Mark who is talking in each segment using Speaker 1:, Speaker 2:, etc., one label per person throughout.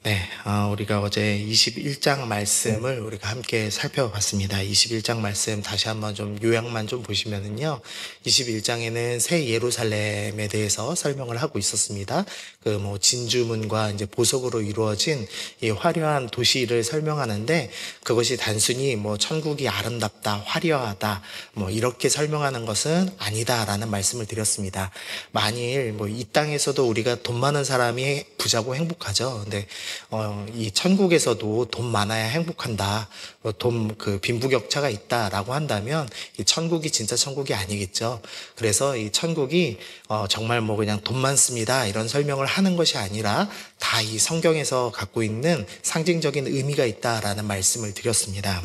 Speaker 1: 네, 우리가 어제 21장 말씀을 우리가 함께 살펴봤습니다. 21장 말씀 다시 한번 좀 요약만 좀 보시면은요. 21장에는 새 예루살렘에 대해서 설명을 하고 있었습니다. 그 진주문과 이제 보석으로 이루어진 이 화려한 도시를 설명하는데 그것이 단순히 천국이 아름답다, 화려하다, 이렇게 설명하는 것은 아니다라는 말씀을 드렸습니다. 만일 이 땅에서도 우리가 돈 많은 사람이 부자고 행복하죠. 근데 이 천국에서도 돈 많아야 행복한다, 빈부격차가 있다라고 한다면 이 천국이 진짜 천국이 아니겠죠. 그래서 이 천국이 정말 그냥 돈 많습니다 이런 설명을 하는 것이 아니라 다 이 성경에서 갖고 있는 상징적인 의미가 있다라는 말씀을 드렸습니다.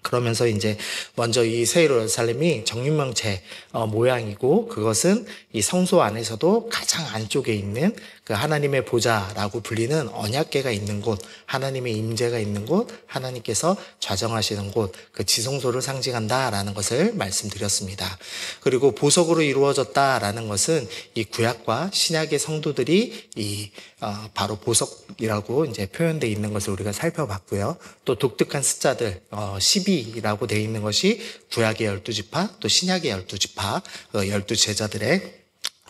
Speaker 1: 그러면서 이제 먼저 이 새 예루살렘이 정육면체 모양이고, 그것은 이 성소 안에서도 가장 안쪽에 있는 그 하나님의 보좌라고 불리는 언약궤가 있는 곳, 하나님의 임재가 있는 곳, 하나님께서 좌정하시는 곳, 그 지성소를 상징한다라는 것을 말씀드렸습니다. 그리고 보석으로 이루어졌다라는 것은 이 구약과 신약의 성도들이 바로 보석이라고 이제 표현되어 있는 것을 우리가 살펴봤고요. 또 독특한 숫자들 12라고 되어 있는 것이 구약의 12지파, 또 신약의 12지파, 12제자들의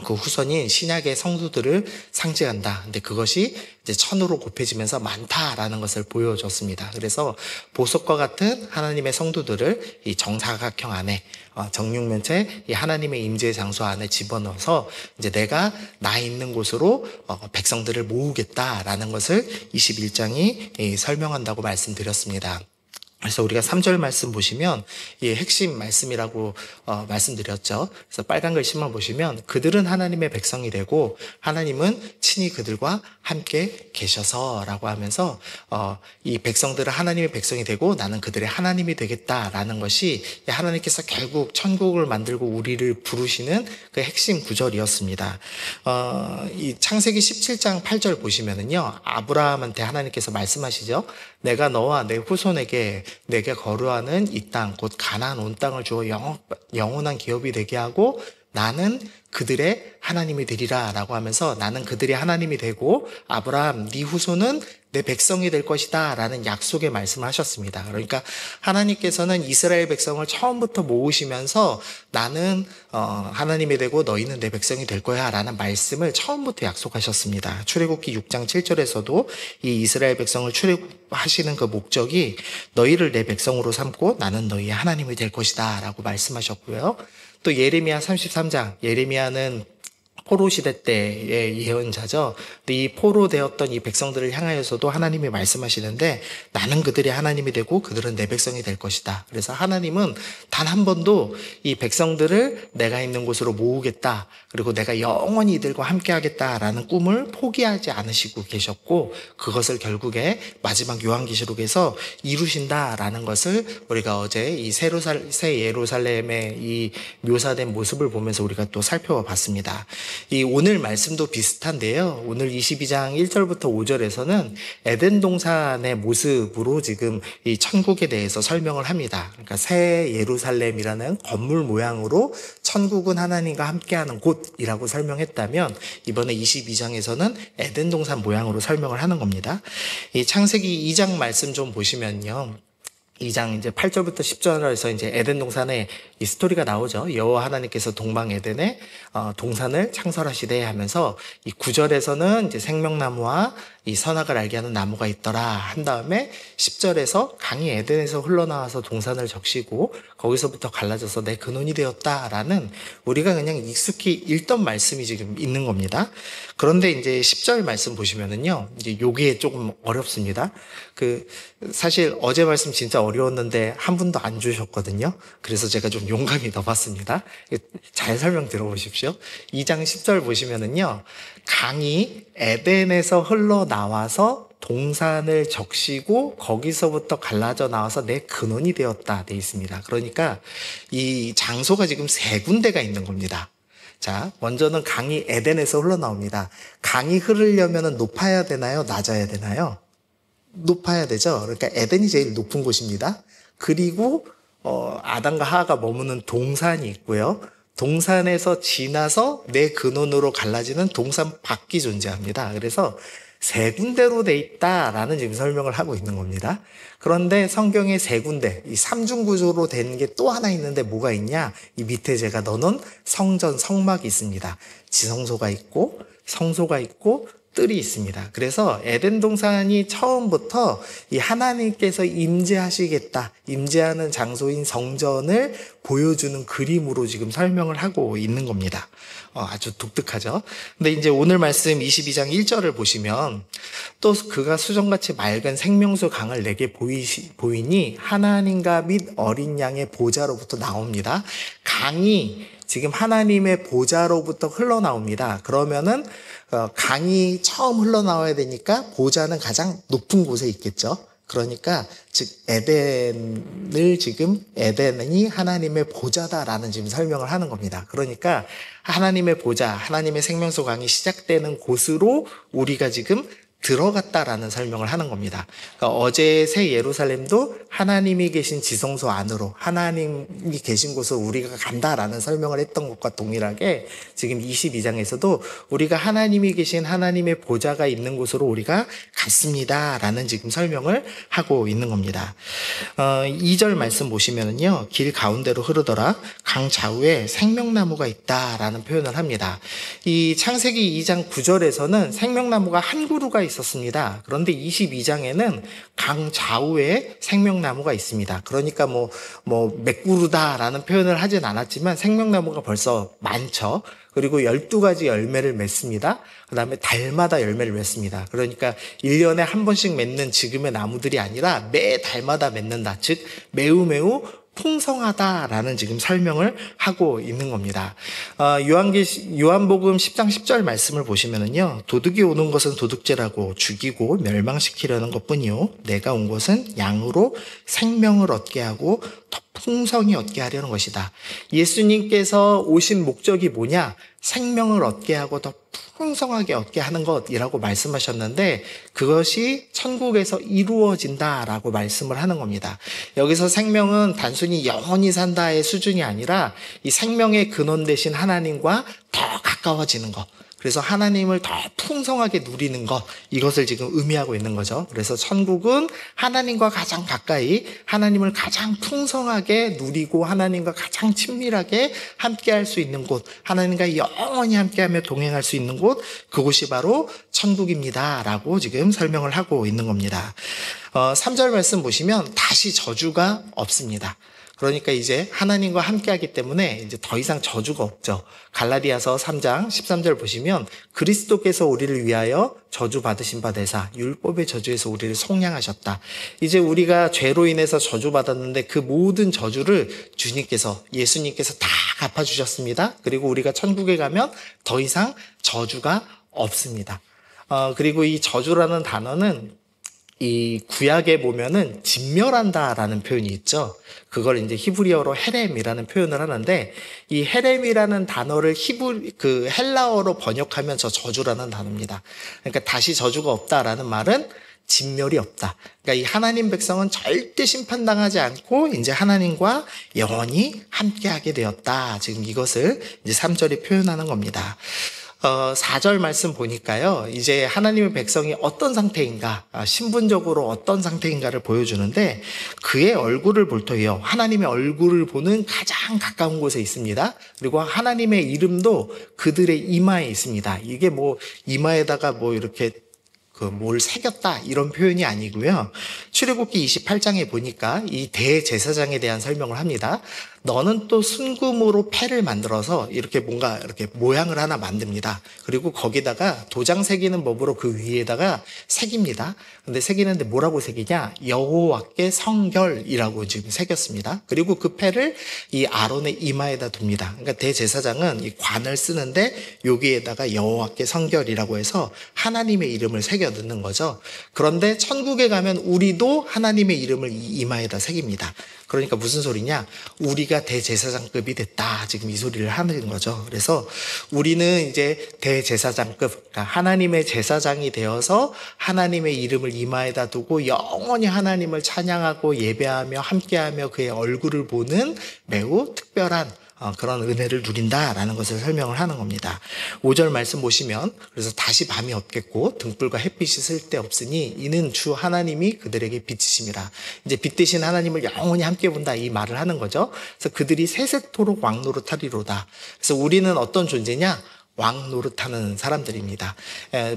Speaker 1: 그 후손인 신약의 성도들을 상징한다. 근데 그것이 이제 1000으로 곱해지면서 많다라는 것을 보여줬습니다. 그래서 보석과 같은 하나님의 성도들을 이 정사각형 안에 정육면체 이 하나님의 임재 장소 안에 집어넣어서 이제 내가 나 있는 곳으로 백성들을 모으겠다라는 것을 21장이 설명한다고 말씀드렸습니다. 그래서 우리가 3절 말씀 보시면 이 핵심 말씀이라고 말씀드렸죠. 그래서 빨간 글씨만 보시면 그들은 하나님의 백성이 되고 하나님은 친히 그들과 함께 계셔서라고 하면서 이 백성들은 하나님의 백성이 되고 나는 그들의 하나님이 되겠다라는 것이 하나님께서 결국 천국을 만들고 우리를 부르시는 그 핵심 구절이었습니다. 이 창세기 17장 8절 보시면은요, 아브라함한테 하나님께서 말씀하시죠. 내가 너와 내 후손에게 내게 거류하는 이 땅, 곧 가나안 온 땅을 주어 영원한 기업이 되게 하고 나는 그들의 하나님이 되리라 라고 하면서 나는 그들의 하나님이 되고 아브라함 네 후손은 내 백성이 될 것이다 라는 약속의 말씀을 하셨습니다. 그러니까 하나님께서는 이스라엘 백성을 처음부터 모으시면서 나는 하나님이 되고 너희는 내 백성이 될 거야 라는 말씀을 처음부터 약속하셨습니다. 출애굽기 6장 7절에서도 이 이스라엘 백성을 출애굽하시는 그 목적이 너희를 내 백성으로 삼고 나는 너희의 하나님이 될 것이다 라고 말씀하셨고요. 또 예레미야 33장, 예레미야는 포로 시대 때의 예언자죠. 근데 이 포로 되었던 이 백성들을 향하여서도 하나님이 말씀하시는데 나는 그들의 하나님이 되고 그들은 내 백성이 될 것이다. 그래서 하나님은 단 한 번도 이 백성들을 내가 있는 곳으로 모으겠다, 그리고 내가 영원히 이들과 함께 하겠다라는 꿈을 포기하지 않으시고 계셨고 그것을 결국에 마지막 요한계시록에서 이루신다라는 것을 우리가 어제 이 새 예루살렘의 이 묘사된 모습을 보면서 우리가 또 살펴봤습니다. 이 오늘 말씀도 비슷한데요. 오늘 22장 1절부터 5절에서는 에덴 동산의 모습으로 지금 이 천국에 대해서 설명을 합니다. 그러니까 새 예루살렘이라는 건물 모양으로 천국은 하나님과 함께하는 곳이라고 설명했다면 이번에 22장에서는 에덴 동산 모양으로 설명을 하는 겁니다. 이 창세기 2장 말씀 좀 보시면요. 2장 이제 8절부터 10절에서 이제 에덴 동산에 이 스토리가 나오죠. 여호와 하나님께서 동방 에덴에 동산을 창설하시되 하면서 이 9절에서는 이제 생명나무와 이 선악을 알게 하는 나무가 있더라 한 다음에 10절에서 강이 에덴에서 흘러나와서 동산을 적시고 거기서부터 갈라져서 내 근원이 되었다라는 우리가 그냥 익숙히 읽던 말씀이 지금 있는 겁니다. 그런데 이제 10절 말씀 보시면은요, 이제 요게 조금 어렵습니다. 사실 어제 말씀 진짜 어려웠는데 한 분도 안 주셨거든요. 그래서 제가 좀 용감히 넣어봤습니다. 잘 설명 들어보십시오. 2장 10절 보시면은요, 강이 에덴에서 흘러나와서 동산을 적시고 거기서부터 갈라져 나와서 내 근원이 되었다 돼 있습니다. 그러니까 이 장소가 지금 세 군데가 있는 겁니다. 자, 먼저는 강이 에덴에서 흘러나옵니다. 강이 흐르려면 높아야 되나요? 낮아야 되나요? 높아야 되죠. 그러니까 에덴이 제일 높은 곳입니다. 그리고 아담과 하와가 머무는 동산이 있고요. 동산에서 지나서 내 근원으로 갈라지는 동산 밖이 존재합니다. 그래서 세 군데로 돼 있다라는 지금 설명을 하고 있는 겁니다. 그런데 성경에 세 군데, 이 삼중구조로 된 게 또 하나 있는데 뭐가 있냐? 이 밑에 제가 넣어놓은 성전, 성막이 있습니다. 지성소가 있고 성소가 있고 뜰이 있습니다. 그래서 에덴 동산이 처음부터 이 하나님께서 임재하시겠다, 임재하는 장소인 성전을 보여주는 그림으로 지금 설명을 하고 있는 겁니다. 아주 독특하죠. 근데 이제 오늘 말씀 22장 1절을 보시면 또 그가 수정같이 맑은 생명수 강을 내게 보이니 하나님과 및 어린 양의 보좌로부터 나옵니다. 강이 지금 하나님의 보좌로부터 흘러나옵니다. 그러면은 강이 처음 흘러나와야 되니까 보좌는 가장 높은 곳에 있겠죠. 그러니까 즉 에덴이 하나님의 보좌다라는 지금 설명을 하는 겁니다. 그러니까 하나님의 보좌, 하나님의 생명수 강이 시작되는 곳으로 우리가 지금 들어갔다라는 설명을 하는 겁니다. 그러니까 어제 새 예루살렘도 하나님이 계신 지성소 안으로, 하나님이 계신 곳으로 우리가 간다라는 설명을 했던 것과 동일하게 지금 22장에서도 우리가 하나님이 계신 하나님의 보좌가 있는 곳으로 우리가 갔습니다라는 지금 설명을 하고 있는 겁니다. 2절 말씀 보시면은요, 길 가운데로 흐르더라 강 좌우에 생명나무가 있다라는 표현을 합니다. 이 창세기 2장 9절에서는 생명나무가 한 그루가 있었습니다. 그런데 22장에는 강 좌우에 생명나무가 있습니다. 그러니까 몇 그루다라는 표현을 하진 않았지만 생명나무가 벌써 많죠. 그리고 12가지 열매를 맺습니다. 그 다음에 달마다 열매를 맺습니다. 그러니까 1년에 한 번씩 맺는 지금의 나무들이 아니라 매 달마다 맺는다. 즉 매우 풍성하다라는 지금 설명을 하고 있는 겁니다. 요한복음 10장 10절 말씀을 보시면은요, 도둑이 오는 것은 도둑질하고 죽이고 멸망시키려는 것뿐이요, 내가 온 것은 양으로 생명을 얻게 하고 더 풍성히 얻게 하려는 것이다. 예수님께서 오신 목적이 뭐냐? 생명을 얻게 하고 더 풍성하게 얻게 하는 것이라고 말씀하셨는데 그것이 천국에서 이루어진다라고 말씀을 하는 겁니다. 여기서 생명은 단순히 영원히 산다의 수준이 아니라 이 생명의 근원 되신 하나님과 더 가까워지는 것, 그래서 하나님을 더 풍성하게 누리는 것, 이것을 지금 의미하고 있는 거죠. 그래서 천국은 하나님과 가장 가까이, 하나님을 가장 풍성하게 누리고 하나님과 가장 친밀하게 함께할 수 있는 곳, 하나님과 영원히 함께하며 동행할 수 있는 곳, 그곳이 바로 천국입니다 라고 지금 설명을 하고 있는 겁니다. 3절 말씀 보시면 다시 저주가 없습니다. 그러니까 이제 하나님과 함께하기 때문에 이제 더 이상 저주가 없죠. 갈라디아서 3장 13절 보시면 그리스도께서 우리를 위하여 저주 받으신 바 되사 율법의 저주에서 우리를 속량하셨다. 이제 우리가 죄로 인해서 저주 받았는데 그 모든 저주를 주님께서, 예수님께서 다 갚아주셨습니다. 그리고 우리가 천국에 가면 더 이상 저주가 없습니다. 그리고 이 저주라는 단어는 이 구약에 보면은 진멸한다라는 표현이 있죠. 그걸 이제 히브리어로 헤렘이라는 표현을 하는데 이 헤렘이라는 단어를 헬라어로 번역하면 저 저주라는 단어입니다. 그러니까 다시 저주가 없다라는 말은 진멸이 없다. 그러니까 이 하나님 백성은 절대 심판당하지 않고 이제 하나님과 영원히 함께하게 되었다. 지금 이것을 이제 3절이 표현하는 겁니다. 4절 말씀 보니까요, 이제 하나님의 백성이 어떤 상태인가, 신분적으로 어떤 상태인가를 보여주는데 그의 얼굴을 볼 터이요, 하나님의 얼굴을 보는 가장 가까운 곳에 있습니다. 그리고 하나님의 이름도 그들의 이마에 있습니다. 이게 이마에다가 이렇게 뭘 새겼다 이런 표현이 아니고요. 출애굽기 28장에 보니까 이 대제사장에 대한 설명을 합니다. 너는 또 순금으로 패를 만들어서 이렇게 뭔가 이렇게 모양을 하나 만듭니다. 그리고 거기다가 도장 새기는 법으로 그 위에다가 새깁니다. 근데 새기는데 뭐라고 새기냐? 여호와께 성결이라고 지금 새겼습니다. 그리고 그 패를 이 아론의 이마에다 둡니다. 그러니까 대제사장은 이 관을 쓰는데 여기에다가 여호와께 성결이라고 해서 하나님의 이름을 새겨 넣는 거죠. 그런데 천국에 가면 우리도 하나님의 이름을 이 이마에다 새깁니다. 그러니까 무슨 소리냐? 우리가 대제사장급이 됐다. 지금 이 소리를 하는 거죠. 그래서 우리는 이제 대제사장급, 그러니까 하나님의 제사장이 되어서 하나님의 이름을 이마에다 두고 영원히 하나님을 찬양하고 예배하며 함께하며 그의 얼굴을 보는 매우 특별한 그런 은혜를 누린다라는 것을 설명을 하는 겁니다. 5절 말씀 보시면 그래서 다시 밤이 없겠고 등불과 햇빛이 쓸데없으니 이는 주 하나님이 그들에게 빛이심이라. 이제 빛 대신 하나님을 영원히 함께 본다 이 말을 하는 거죠. 그래서 그들이 세세토록 왕노릇하리로다. 그래서 우리는 어떤 존재냐? 왕 노릇하는 사람들입니다.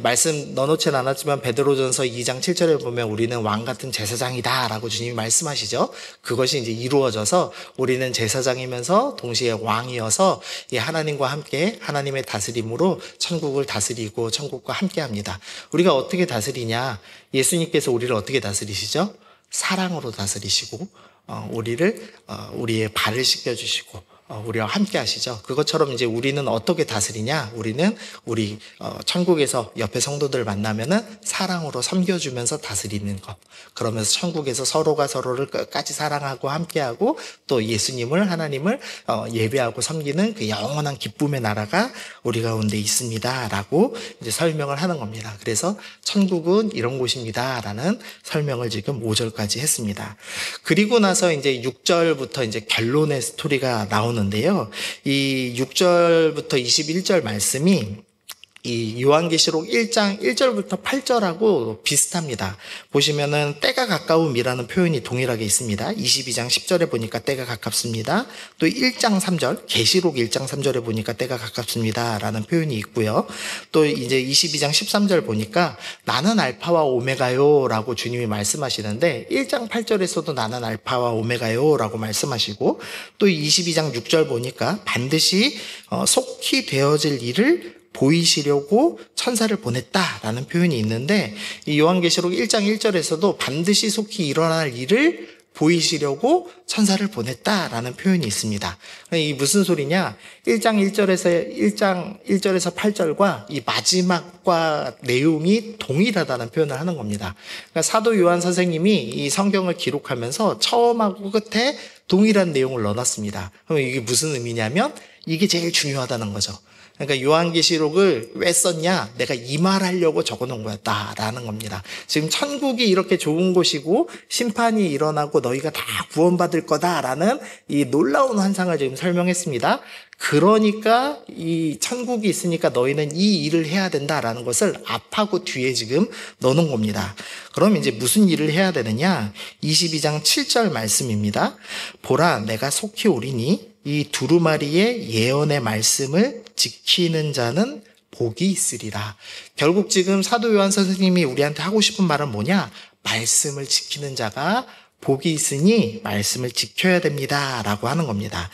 Speaker 1: 말씀 넣어놓지는 않았지만 베드로전서 2장 7절에 보면 우리는 왕 같은 제사장이다 라고 주님이 말씀하시죠. 그것이 이제 이루어져서 우리는 제사장이면서 동시에 왕이어서 이 하나님과 함께 하나님의 다스림으로 천국을 다스리고 천국과 함께 합니다. 우리가 어떻게 다스리냐? 예수님께서 우리를 어떻게 다스리시죠? 사랑으로 다스리시고 우리의 발을 씻겨주시고 우리와 함께 하시죠. 그것처럼 이제 우리는 어떻게 다스리냐? 우리는 우리 천국에서 옆에 성도들 만나면은 사랑으로 섬겨주면서 다스리는 것. 그러면서 천국에서 서로가 서로를 끝까지 사랑하고 함께하고 또 예수님을 하나님을 예배하고 섬기는 그 영원한 기쁨의 나라가 우리 가운데 있습니다라고 이제 설명을 하는 겁니다. 그래서 천국은 이런 곳입니다라는 설명을 지금 5절까지 했습니다. 그리고 나서 이제 6절부터 이제 결론의 스토리가 나오는 인데요. 이 6절부터 21절 말씀이 이 요한계시록 1장 1절부터 8절하고 비슷합니다. 보시면은 때가 가까움이라는 표현이 동일하게 있습니다. 22장 10절에 보니까 때가 가깝습니다. 또 1장 3절, 계시록 1장 3절에 보니까 때가 가깝습니다 라는 표현이 있고요. 또 이제 22장 13절 보니까 나는 알파와 오메가요 라고 주님이 말씀하시는데 1장 8절에서도 나는 알파와 오메가요 라고 말씀하시고 또 22장 6절 보니까 반드시 속히 되어질 일을 보이시려고 천사를 보냈다라는 표현이 있는데 이 요한계시록 1장 1절에서도 반드시 속히 일어날 일을 보이시려고 천사를 보냈다라는 표현이 있습니다. 이 무슨 소리냐? 1장 1절에서 8절과 이 마지막과 내용이 동일하다는 표현을 하는 겁니다. 그러니까 사도 요한 선생님이 이 성경을 기록하면서 처음하고 끝에 동일한 내용을 넣어놨습니다. 그럼 이게 무슨 의미냐면 이게 제일 중요하다는 거죠. 그러니까 요한계시록을 왜 썼냐? 내가 이 말하려고 적어놓은 거였다라는 겁니다. 지금 천국이 이렇게 좋은 곳이고 심판이 일어나고 너희가 다 구원받을 거다라는 이 놀라운 환상을 지금 설명했습니다. 그러니까 이 천국이 있으니까 너희는 이 일을 해야 된다라는 것을 앞하고 뒤에 지금 넣어놓은 겁니다. 그럼 이제 무슨 일을 해야 되느냐? 22장 7절 말씀입니다. 보라, 내가 속히 오리니 이 두루마리의 예언의 말씀을 지키는 자는 복이 있으리라. 결국 지금 사도 요한 선생님이 우리한테 하고 싶은 말은 뭐냐? 말씀을 지키는 자가 복이 있으니 말씀을 지켜야 됩니다 라고 하는 겁니다.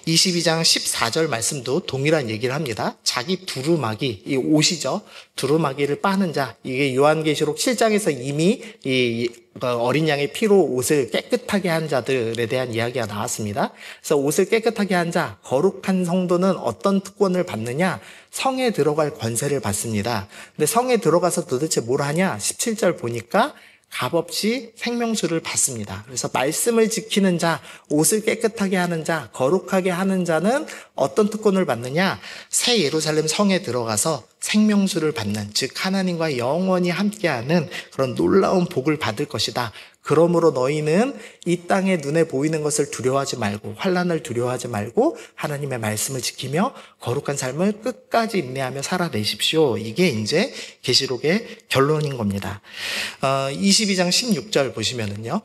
Speaker 1: 22장 14절 말씀도 동일한 얘기를 합니다. 자기 두루마기, 이 옷이죠. 두루마기를 빠는 자, 이게 요한계시록 7장에서 이미 이 어린 양의 피로 옷을 깨끗하게 한 자들에 대한 이야기가 나왔습니다. 그래서 옷을 깨끗하게 한 자, 거룩한 성도는 어떤 특권을 받느냐? 성에 들어갈 권세를 받습니다. 근데 성에 들어가서 도대체 뭘 하냐? 17절 보니까 값없이 생명수를 받습니다. 그래서 말씀을 지키는 자, 옷을 깨끗하게 하는 자, 거룩하게 하는 자는 어떤 특권을 받느냐? 새 예루살렘 성에 들어가서 생명수를 받는, 즉 하나님과 영원히 함께하는 그런 놀라운 복을 받을 것이다. 그러므로 너희는 이 땅에 눈에 보이는 것을 두려워하지 말고, 환난을 두려워하지 말고 하나님의 말씀을 지키며 거룩한 삶을 끝까지 인내하며 살아내십시오. 이게 이제 계시록의 결론인 겁니다. 22장 16절 보시면은요.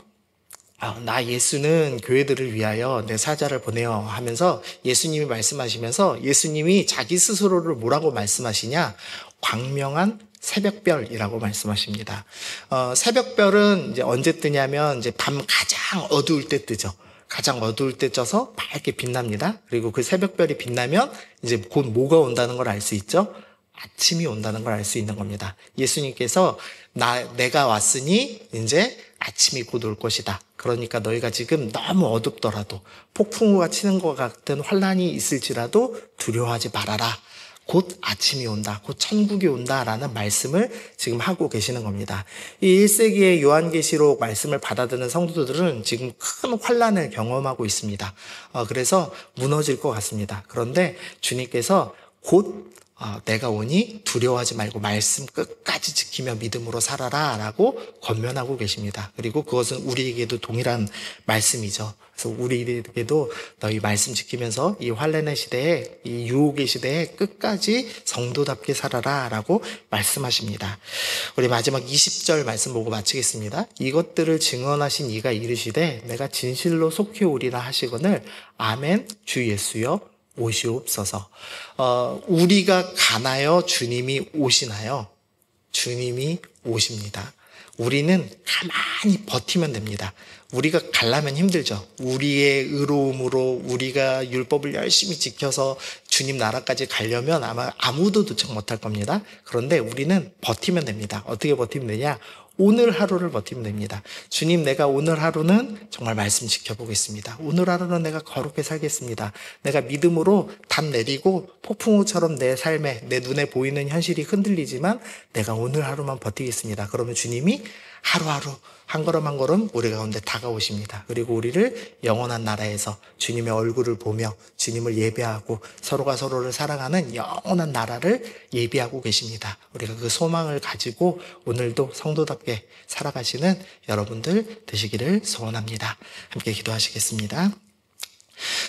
Speaker 1: 나 예수는 교회들을 위하여 내 사자를 보내어 하면서 예수님이 말씀하시면서 예수님이 자기 스스로를 뭐라고 말씀하시냐? 광명한 새벽별이라고 말씀하십니다. 새벽별은 이제 언제 뜨냐면 이제 밤 가장 어두울 때 뜨죠. 가장 어두울 때 쪄서 밝게 빛납니다. 그리고 그 새벽별이 빛나면 이제 곧 뭐가 온다는 걸 알 수 있죠. 아침이 온다는 걸 알 수 있는 겁니다. 예수님께서 내가 왔으니 이제 아침이 곧 올 것이다. 그러니까 너희가 지금 너무 어둡더라도 폭풍우가 치는 것 같은 환난이 있을지라도 두려워하지 말아라. 곧 아침이 온다. 곧 천국이 온다라는 말씀을 지금 하고 계시는 겁니다. 이 1세기의 요한계시록 말씀을 받아들이는 성도들은 지금 큰 환난을 경험하고 있습니다. 그래서 무너질 것 같습니다. 그런데 주님께서 곧 내가 오니 두려워하지 말고 말씀 끝까지 지키며 믿음으로 살아라 라고 권면하고 계십니다. 그리고 그것은 우리에게도 동일한 말씀이죠. 그래서 우리에게도 너희 말씀 지키면서 이 환난의 시대에, 이 유혹의 시대에 끝까지 성도답게 살아라 라고 말씀하십니다. 우리 마지막 20절 말씀 보고 마치겠습니다. 이것들을 증언하신 이가 이르시되 내가 진실로 속히 오리라 하시거늘 아멘 주 예수여 오시옵소서. 우리가 가나요? 주님이 오시나요? 주님이 오십니다. 우리는 가만히 버티면 됩니다. 우리가 가려면 힘들죠. 우리의 의로움으로 우리가 율법을 열심히 지켜서 주님 나라까지 가려면 아마 아무도 도착 못할 겁니다. 그런데 우리는 버티면 됩니다. 어떻게 버티면 되냐? 오늘 하루를 버티면 됩니다. 주님, 내가 오늘 하루는 정말 말씀 지켜보겠습니다. 오늘 하루는 내가 거룩히 살겠습니다. 내가 믿음으로 담 내리고 폭풍우처럼 내 삶에, 내 눈에 보이는 현실이 흔들리지만 내가 오늘 하루만 버티겠습니다. 그러면 주님이 하루하루 한 걸음 한 걸음 우리 가운데 다가오십니다. 그리고 우리를 영원한 나라에서 주님의 얼굴을 보며 주님을 예배하고 서로가 서로를 사랑하는 영원한 나라를 예비하고 계십니다. 우리가 그 소망을 가지고 오늘도 성도답게 살아가시는 여러분들 되시기를 소원합니다. 함께 기도하시겠습니다.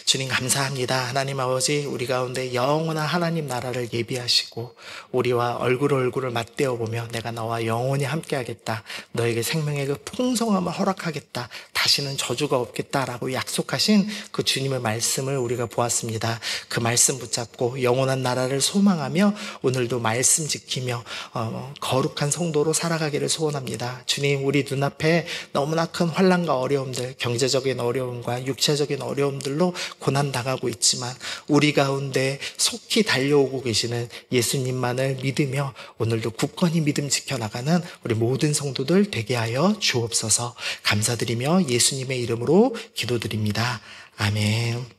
Speaker 1: 주님 감사합니다. 하나님 아버지, 우리 가운데 영원한 하나님 나라를 예비하시고 우리와 얼굴을 맞대어 보며 내가 너와 영원히 함께하겠다, 너에게 생명의 그 풍성함을 허락하겠다, 다시는 저주가 없겠다라고 약속하신 그 주님의 말씀을 우리가 보았습니다. 그 말씀 붙잡고 영원한 나라를 소망하며 오늘도 말씀 지키며 거룩한 성도로 살아가기를 소원합니다. 주님, 우리 눈앞에 너무나 큰 환난과 어려움들, 경제적인 어려움과 육체적인 어려움들로 고난당하고 있지만 우리 가운데 속히 달려오고 계시는 예수님만을 믿으며 오늘도 굳건히 믿음 지켜나가는 우리 모든 성도들 되게 하여 주옵소서. 감사드리며 예수님의 이름으로 기도드립니다. 아멘.